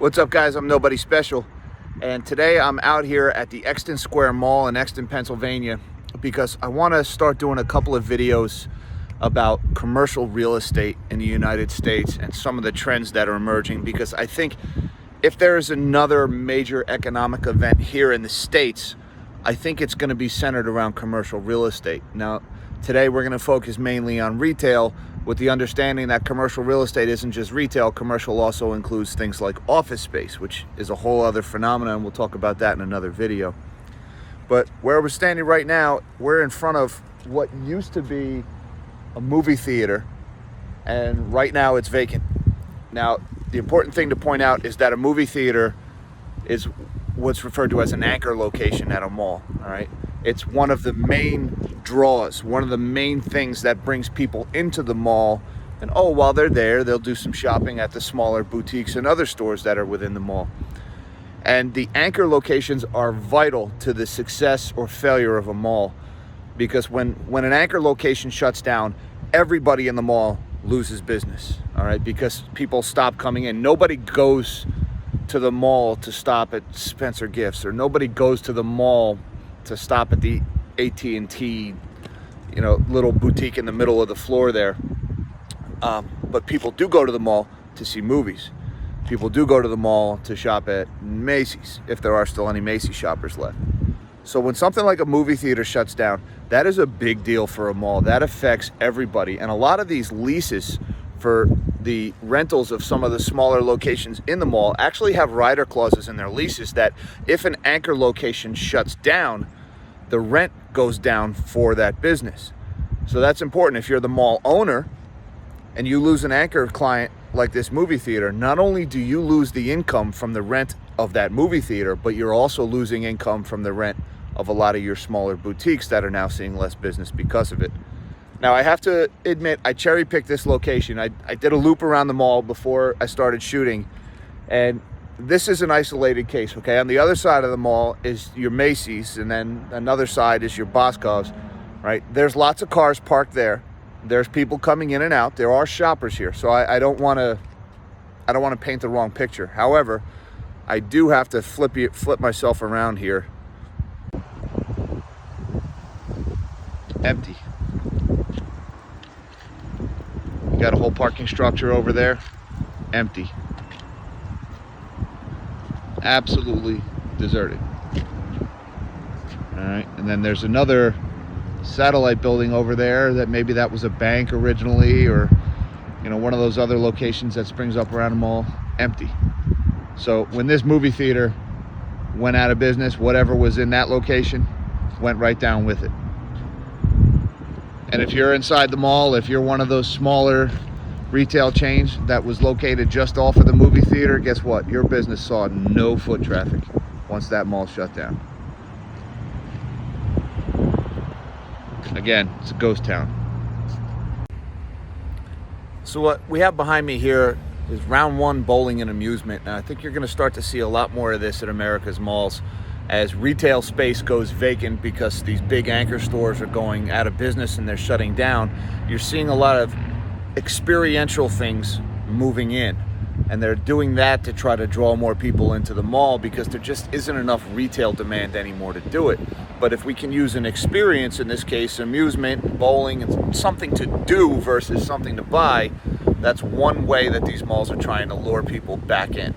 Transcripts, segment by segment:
What's up, guys? I'm Nobody Special, and today I'm out here at the Exton Square Mall in Exton, Pennsylvania, because I want to start doing a couple of videos about commercial real estate in the United States and some of the trends that are emerging, because I think if there is another major economic event here in the States, I think it's going to be centered around commercial real estate. Now, today we're going to focus mainly on retail, with the understanding that commercial real estate isn't just retail. Commercial also includes things like office space, which is a whole other phenomenon. We'll talk about that in another video. But where we're standing right now, we're in front of what used to be a movie theater, and right now it's vacant. Now, the important thing to point out is that a movie theater is what's referred to as an anchor location at a mall, all right? It's one of the main draws, one of the main things that brings people into the mall. And while they're there, they'll do some shopping at the smaller boutiques and other stores that are within the mall. And the anchor locations are vital to the success or failure of a mall, because when an anchor location shuts down, everybody in the mall loses business, all right? Because people stop coming in. Nobody goes to the mall to stop at Spencer Gifts, or nobody goes to the mall to stop at the AT&T, little boutique in the middle of the floor there. But people do go to the mall to see movies. People do go to the mall to shop at Macy's, if there are still any Macy's shoppers left. So when something like a movie theater shuts down, that is a big deal for a mall. That affects everybody. And a lot of these leases for the rentals of some of the smaller locations in the mall actually have rider clauses in their leases that if an anchor location shuts down, the rent goes down for that business. So that's important. If you're the mall owner and you lose an anchor client like this movie theater, not only do you lose the income from the rent of that movie theater, but you're also losing income from the rent of a lot of your smaller boutiques that are now seeing less business because of it. Now, I have to admit, I cherry-picked this location. I did a loop around the mall before I started shooting, and this is an isolated case, okay? On the other side of the mall is your Macy's, and then another side is your Boscov's, right? There's lots of cars parked there. There's people coming in and out. There are shoppers here, so I don't want to paint the wrong picture. However, I do have to flip myself around here. Empty. You got a whole parking structure over there, empty. Absolutely deserted. All right, and then there's another satellite building over there that maybe that was a bank originally, or one of those other locations that springs up around the mall, empty. So when this movie theater went out of business, whatever was in that location went right down with it. And if you're inside the mall, if you're one of those smaller retail chains that was located just off of the movie theater, guess what? Your business saw no foot traffic once that mall shut down. Again, it's a ghost town. So what we have behind me here is round one bowling and amusement. And I think you're going to start to see a lot more of this at America's malls as retail space goes vacant because these big anchor stores are going out of business and they're shutting down. You're seeing a lot of experiential things moving in, and they're doing that to try to draw more people into the mall because there just isn't enough retail demand anymore to do it. But if we can use an experience, in this case amusement, bowling, and something to do versus something to buy, that's one way that these malls are trying to lure people back in.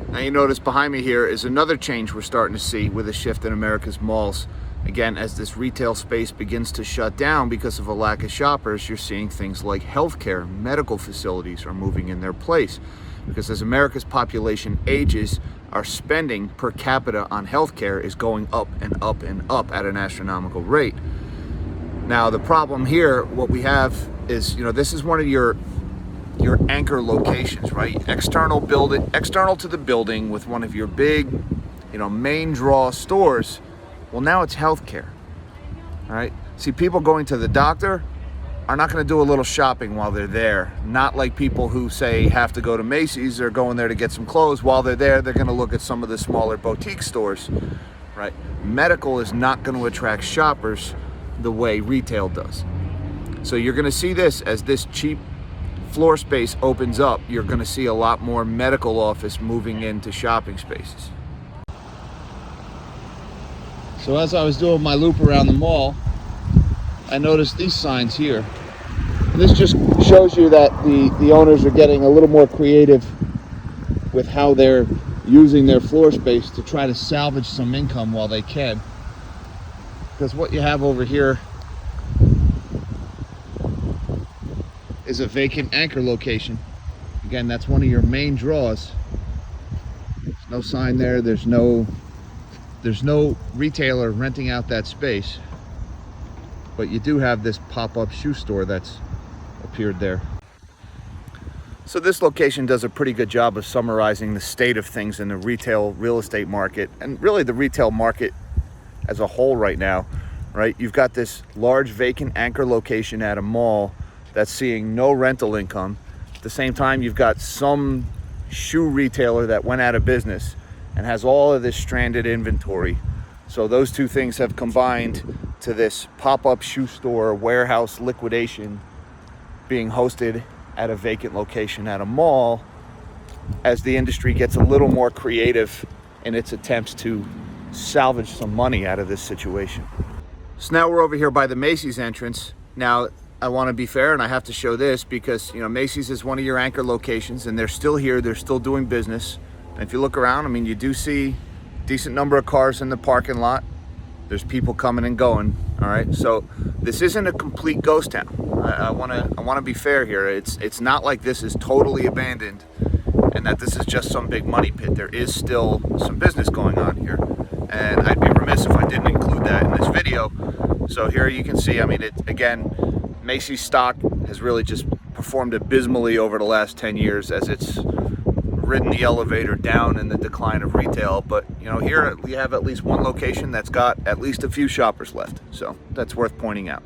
Now you notice behind me here is another change we're starting to see with a shift in America's malls. Again, as this retail space begins to shut down because of a lack of shoppers, you're seeing things like healthcare, medical facilities are moving in their place. Because as America's population ages, our spending per capita on healthcare is going up and up and up at an astronomical rate. Now the problem here, what we have is, this is one of your anchor locations, right? External to the building with one of your big, main draw stores. Well, now it's healthcare, all right? See, people going to the doctor are not going to do a little shopping while they're there. Not like people who, say, have to go to Macy's or going there to get some clothes. While they're there, they're going to look at some of the smaller boutique stores, right? Medical is not going to attract shoppers the way retail does. So you're going to see this as this cheap floor space opens up, you're going to see a lot more medical office moving into shopping spaces. So as I was doing my loop around the mall, I noticed these signs here. This just shows you that the owners are getting a little more creative with how they're using their floor space to try to salvage some income while they can. Because what you have over here is a vacant anchor location. Again, that's one of your main draws. There's no sign there. There's no retailer renting out that space. But you do have this pop-up shoe store that's appeared there. So this location does a pretty good job of summarizing the state of things in the retail real estate market, and really the retail market as a whole right now, right? You've got this large vacant anchor location at a mall that's seeing no rental income. At the same time, you've got some shoe retailer that went out of business and has all of this stranded inventory. So those two things have combined to this pop-up shoe store warehouse liquidation being hosted at a vacant location at a mall, as the industry gets a little more creative in its attempts to salvage some money out of this situation. So now we're over here by the Macy's entrance. Now I want to be fair, and I have to show this because, you know, Macy's is one of your anchor locations and they're still here, they're still doing business. And if you look around, I mean, you do see a decent number of cars in the parking lot. There's people coming and going. All right, so this isn't a complete ghost town. I want to be fair here. It's not like this is totally abandoned and that this is just some big money pit. There is still some business going on here, and I'd be remiss if I didn't include that in this video. So here you can see, I mean, again, Macy's stock has really just performed abysmally over the last 10 years as it's ridden the elevator down in the decline of retail. But you know, here we have at least one location that's got at least a few shoppers left, so that's worth pointing out.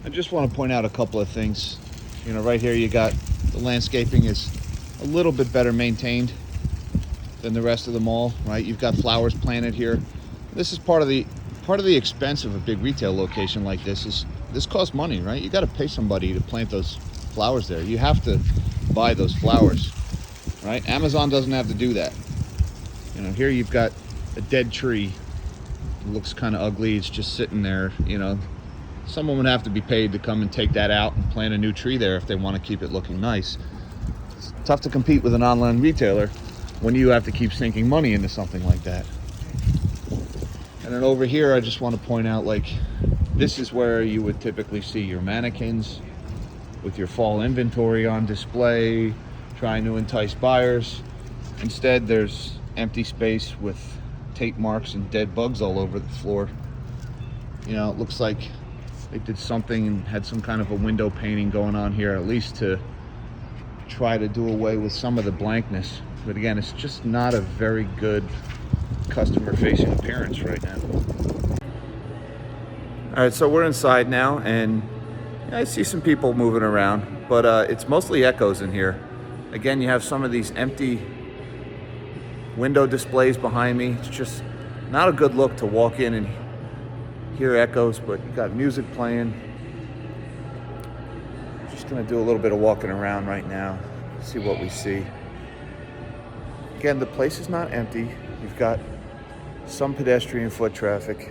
I just want to point out a couple of things. You know, right here you got the landscaping is a little bit better maintained than the rest of the mall, right? You've got flowers planted here. This is part of the expense of a big retail location like this. Is this costs money, right? You got to pay somebody to plant those flowers there. You have to buy those flowers, right? Amazon doesn't have to do that. You know, here you've got a dead tree. It looks kind of ugly. It's just sitting there. You know, someone would have to be paid to come and take that out and plant a new tree there if they want to keep it looking nice. It's tough to compete with an online retailer when you have to keep sinking money into something like that. And then over here, I just want to point out, like, this is where you would typically see your mannequins with your fall inventory on display, trying to entice buyers. Instead, there's empty space with tape marks and dead bugs all over the floor. You know, it looks like they did something and had some kind of a window painting going on here, at least to try to do away with some of the blankness. But again, it's just not a very good customer-facing appearance right now. All right, so we're inside now, and I see some people moving around, but it's mostly echoes in here. Again, you have some of these empty window displays behind me. It's just not a good look to walk in and hear echoes, but you got music playing. Just gonna do a little bit of walking around right now, see what we see. Again, the place is not empty. You've got some pedestrian foot traffic.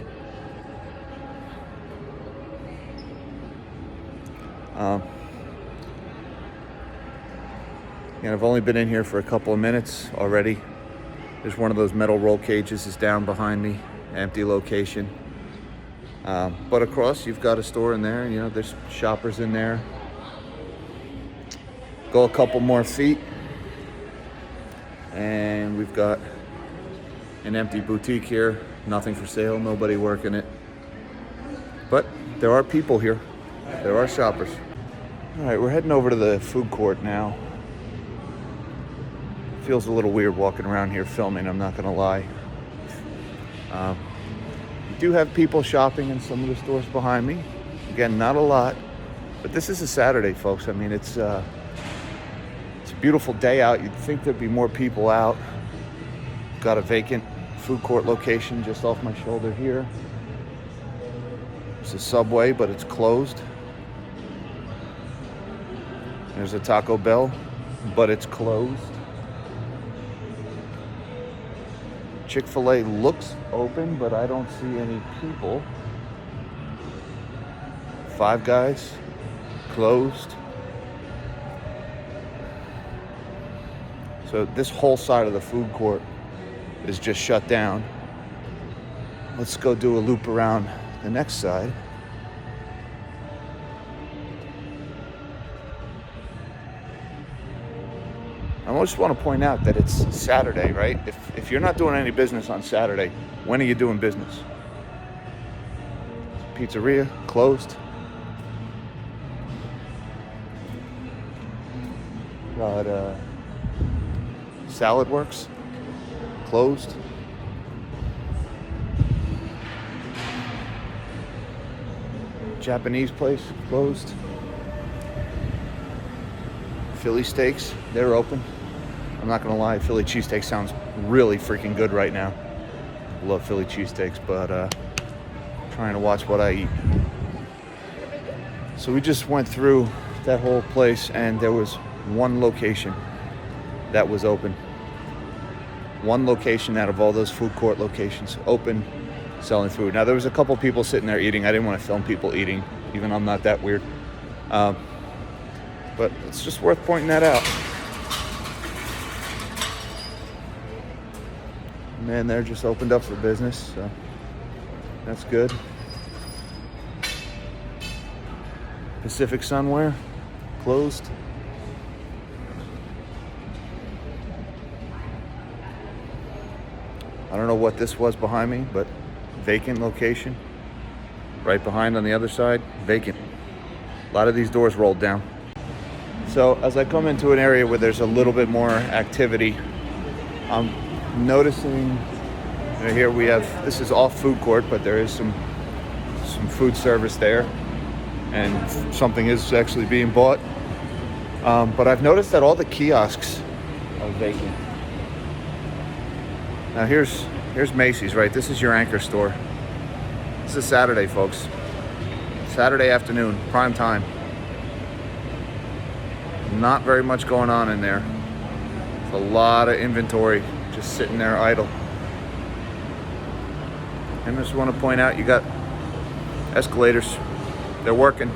And I've only been in here for a couple of minutes already. There's one of those metal roll cages is down behind me, empty location. But across, you've got a store in there. You know, there's shoppers in there. Go a couple more feet, and we've got an empty boutique here. Nothing for sale, nobody working it. But there are people here. There are shoppers. All right, we're heading over to the food court now. Feels a little weird walking around here filming, I'm not gonna lie. We do have people shopping in some of the stores behind me. Again, not a lot, but this is a Saturday, folks. I mean, it's a beautiful day out. You'd think there'd be more people out. Got a vacant food court location just off my shoulder here. It's a Subway, but it's closed. There's a Taco Bell, but it's closed. Chick-fil-A looks open, but I don't see any people. Five Guys, closed. So this whole side of the food court is just shut down. Let's go do a loop around the next side. I just want to point out that it's Saturday, right? If you're not doing any business on Saturday, when are you doing business? Pizzeria, closed. Got Salad Works, closed. Japanese place, closed. Philly Steaks, they're open. I'm not gonna lie, Philly cheesesteak sounds really freaking good right now. Love Philly cheesesteaks, but trying to watch what I eat. So we just went through that whole place and there was one location that was open. One location out of all those food court locations open, selling food. Now there was a couple people sitting there eating. I didn't want to film people eating, even though I'm not that weird. But it's just worth pointing that out. Man, they're just opened up for business, so that's good. Pacific Sunwear, closed. I don't know what this was behind me, but vacant location. Right behind on the other side, vacant. A lot of these doors rolled down. So as I come into an area where there's a little bit more activity, I'm noticing, here we have, this is off food court, but there is some food service there, and something is actually being bought. But I've noticed that all the kiosks are vacant. Now here's Macy's, right? This is your anchor store. This is Saturday, folks. Saturday afternoon, prime time. Not very much going on in there. It's a lot of inventory just sitting there idle. And I just want to point out, you got escalators. They're working,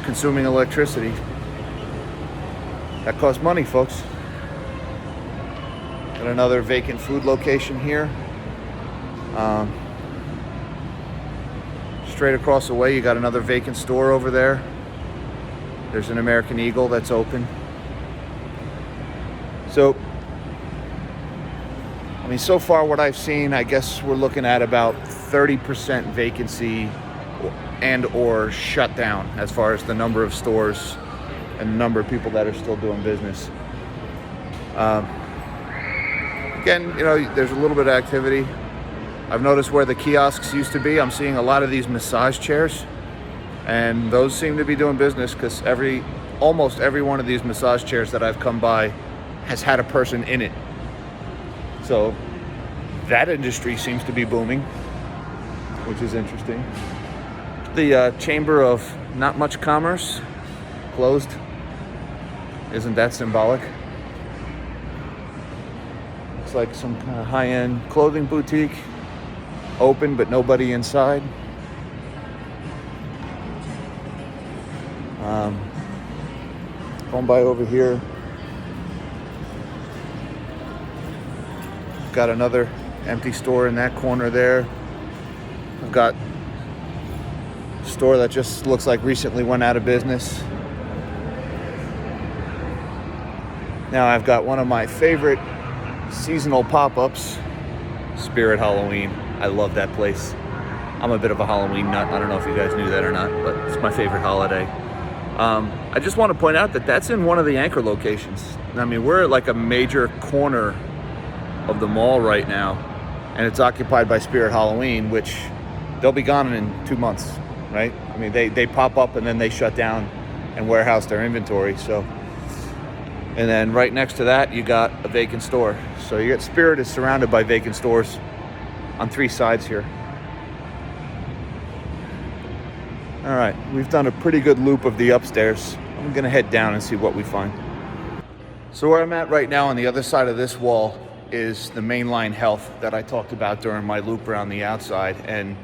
consuming electricity. That costs money, folks. Got another vacant food location here. Straight across the way, you got another vacant store over there. There's an American Eagle that's open. So, I mean, so far what I've seen, I guess we're looking at about 30% vacancy and or shutdown as far as the number of stores and the number of people that are still doing business. Again, you know, there's a little bit of activity. I've noticed where the kiosks used to be, I'm seeing a lot of these massage chairs, and those seem to be doing business because almost every one of these massage chairs that I've come by has had a person in it. So that industry seems to be booming, which is interesting. The Chamber of Not Much Commerce, closed. Isn't that symbolic? It's like some kind of high-end clothing boutique, open but nobody inside. Going by over here, got another empty store in that corner there. I've got a store that just looks like recently went out of business. Now I've got one of my favorite seasonal pop-ups, Spirit Halloween. I love that place. I'm a bit of a Halloween nut. I don't know if you guys knew that or not, but it's my favorite holiday. I just want to point out that that's in one of the anchor locations. I mean, we're at like a major corner of the mall right now, and it's occupied by Spirit Halloween, which they'll be gone in 2 months, right? I mean, they pop up and then they shut down and warehouse their inventory. So, and then right next to that, you got a vacant store. So you got Spirit is surrounded by vacant stores on 3 sides here. All right, we've done a pretty good loop of the upstairs. I'm gonna head down and see what we find. So where I'm at right now on the other side of this wall is the mainline health that I talked about during my loop around the outside, and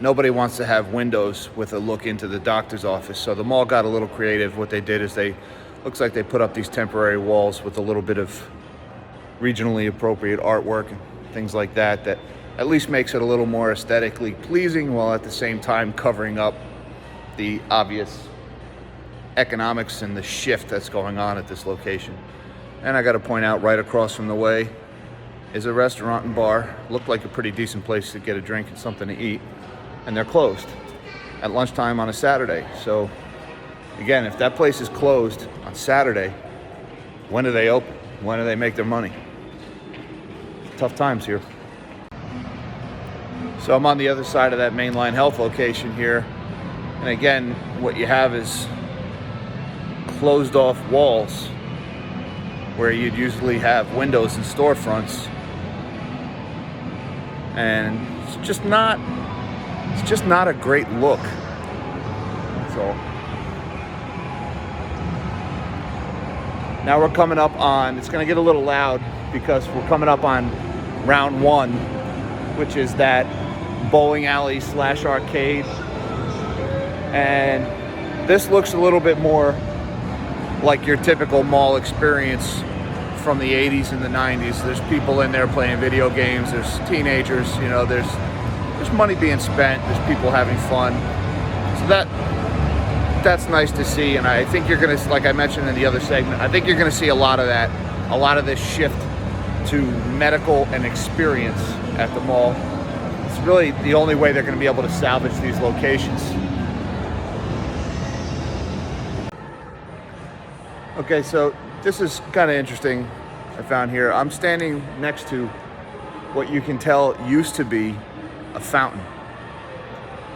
nobody wants to have windows with a look into the doctor's office. So the mall got a little creative. What they did is looks like they put up these temporary walls with a little bit of regionally appropriate artwork and things like that, that at least makes it a little more aesthetically pleasing, while at the same time covering up the obvious economics and the shift that's going on at this location. And I got to point out, right across from the way is a restaurant and bar. Looked like a pretty decent place to get a drink and something to eat, and they're closed at lunchtime on a Saturday. So again, if that place is closed on Saturday, when do they open? When do they make their money? Tough times here. So I'm on the other side of that mainline health location here, and again, what you have is closed off walls where you'd usually have windows and storefronts, and it's just not a great look. So now we're coming up on, it's going to get a little loud because we're coming up on round one, which is that bowling alley / arcade, and this looks a little bit more like your typical mall experience from the 80s and the 90s. There's people in there playing video games, there's teenagers, you know, there's money being spent, there's people having fun. So that's nice to see, and I think you're gonna, like I mentioned in the other segment, I think you're gonna see a lot of that, a lot of this shift to medical and experience at the mall. It's really the only way they're gonna be able to salvage these locations. Okay, so this is kind of interesting, I found here. I'm standing next to what you can tell used to be a fountain.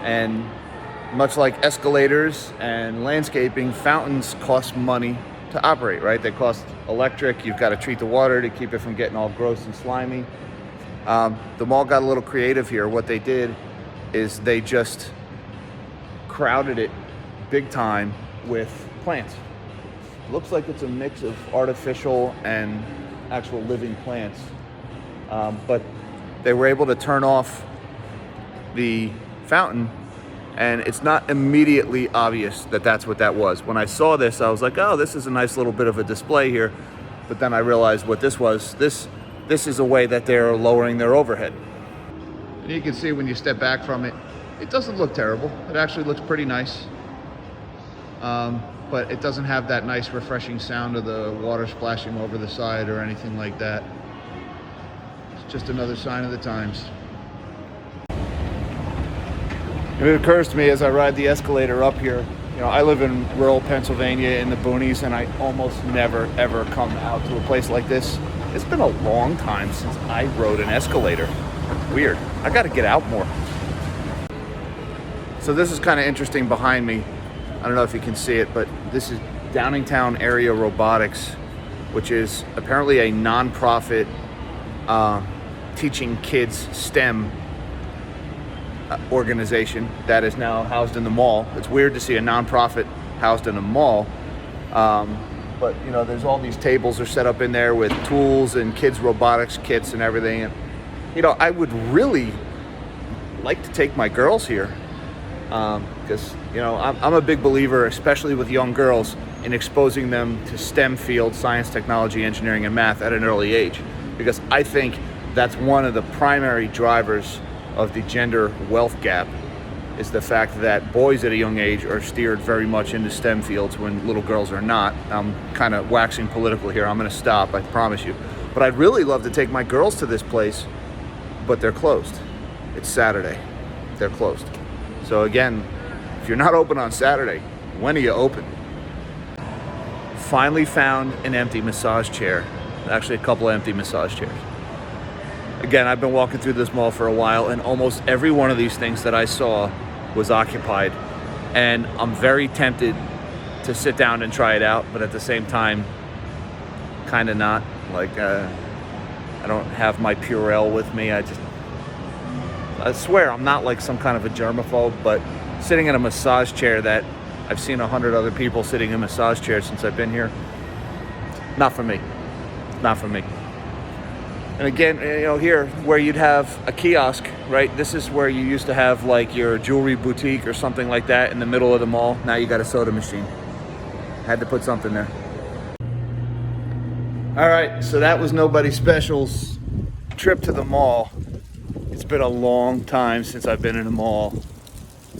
And much like escalators and landscaping, fountains cost money to operate, right? They cost electric. You've got to treat the water to keep it from getting all gross and slimy. The mall got a little creative here. What they did is they just crowded it big time with plants. Looks like it's a mix of artificial and actual living plants. But they were able to turn off the fountain, and it's not immediately obvious that that's what that was. When I saw this, I was like, oh, this is a nice little bit of a display here. But then I realized what this was. This is a way that they're lowering their overhead. And you can see when you step back from it, it doesn't look terrible. It actually looks pretty nice. But it doesn't have that nice refreshing sound of the water splashing over the side or anything like that. It's just another sign of the times. And it occurs to me as I ride the escalator up here, you know, I live in rural Pennsylvania in the boonies, and I almost never ever come out to a place like this. It's been a long time since I rode an escalator. Weird. I got to get out more. So this is kind of interesting behind me. I don't know if you can see it, but this is Downingtown Area Robotics, which is apparently a non-profit teaching kids STEM organization that is now housed in the mall. It's weird to see a non-profit housed in a mall, but you know, there's all these tables are set up in there with tools and kids robotics kits and everything. And you know, I would really like to take my girls here. Because you know, I'm a big believer, especially with young girls, in exposing them to STEM fields, science, technology, engineering, and math at an early age. Because I think that's one of the primary drivers of the gender wealth gap, is the fact that boys at a young age are steered very much into STEM fields when little girls are not. I'm kind of waxing political here. I'm going to stop, I promise you. But I'd really love to take my girls to this place, but they're closed. It's Saturday. They're closed. So again, if you're not open on Saturday, when are you open? Finally found an empty massage chair. Actually, a couple of empty massage chairs. Again, I've been walking through this mall for a while, and almost every one of these things that I saw was occupied. And I'm very tempted to sit down and try it out, but at the same time, kind of not. Like, I don't have my Purell with me. I swear I'm not like some kind of a germaphobe, but sitting in a massage chair that I've seen 100 other people sitting in massage chairs since I've been here. Not for me. Not for me. And again, you know, here where you'd have a kiosk, right? This is where you used to have like your jewelry boutique or something like that in the middle of the mall. Now you got a soda machine. Had to put something there. All right, so that was Nobody Special's trip to the mall. It's been a long time since I've been in a mall.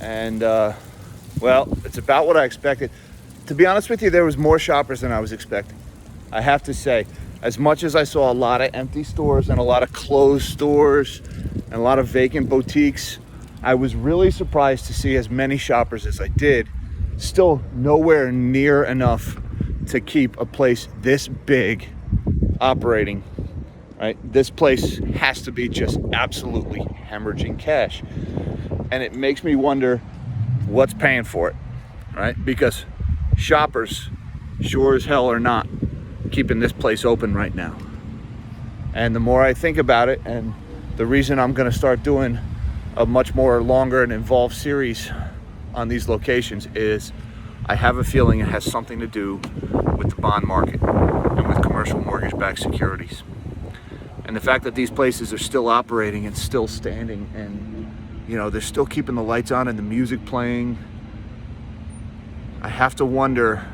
And well, it's about what I expected. To be honest with you, there was more shoppers than I was expecting. I have to say, as much as I saw a lot of empty stores and a lot of closed stores and a lot of vacant boutiques, I was really surprised to see as many shoppers as I did. Still nowhere near enough to keep a place this big operating, right? This place has to be just absolutely hemorrhaging cash. And it makes me wonder what's paying for it, right? Because shoppers sure as hell are not keeping this place open right now. And the more I think about it, and the reason I'm going to start doing a much more longer and involved series on these locations is I have a feeling it has something to do with the bond market and with commercial mortgage-backed securities. And the fact that these places are still operating and still standing, and you know, they're still keeping the lights on and the music playing, I have to wonder,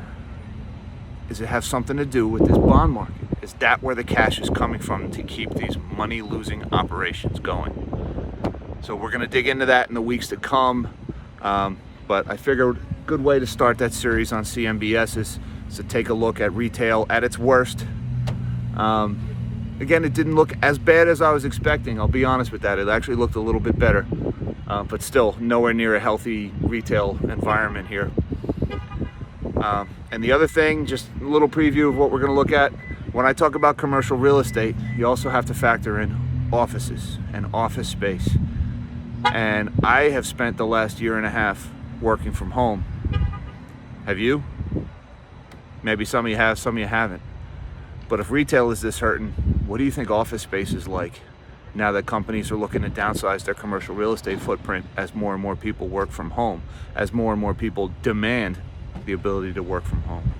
does it have something to do with this bond market? Is that where the cash is coming from to keep these money-losing operations going? So we're going to dig into that in the weeks to come. But I figured a good way to start that series on CMBS is to take a look at retail at its worst. Again, it didn't look as bad as I was expecting. I'll be honest with that. It actually looked a little bit better, but still nowhere near a healthy retail environment here. And the other thing, just a little preview of what we're going to look at. When I talk about commercial real estate, you also have to factor in offices and office space. And I have spent the last year and a half working from home. Have you? Maybe some of you have, some of you haven't. But if retail is this hurting, what do you think office space is like now that companies are looking to downsize their commercial real estate footprint as more and more people work from home, as more and more people demand the ability to work from home?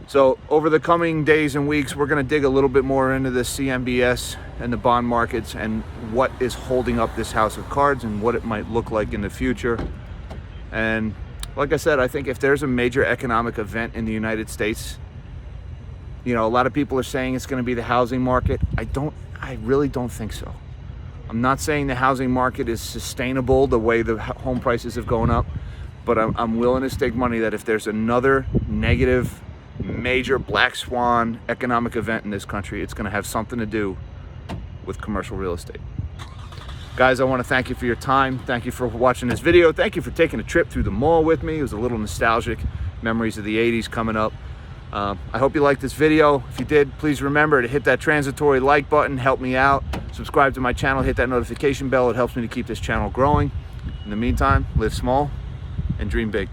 So over the coming days and weeks, we're going to dig a little bit more into the CMBS and the bond markets and what is holding up this house of cards and what it might look like in the future. And like I said, I think if there's a major economic event in the United States, you know, a lot of people are saying it's going to be the housing market. I really don't think so. I'm not saying the housing market is sustainable the way the home prices have gone up, but I'm willing to stake money that if there's another negative, major black swan economic event in this country, it's going to have something to do with commercial real estate. Guys, I want to thank you for your time. Thank you for watching this video. Thank you for taking a trip through the mall with me. It was a little nostalgic. Memories of the 80s coming up. I hope you liked this video. If you did, please remember to hit that transitory like button. Help me out. Subscribe to my channel. Hit that notification bell. It helps me to keep this channel growing. In the meantime, live small and dream big.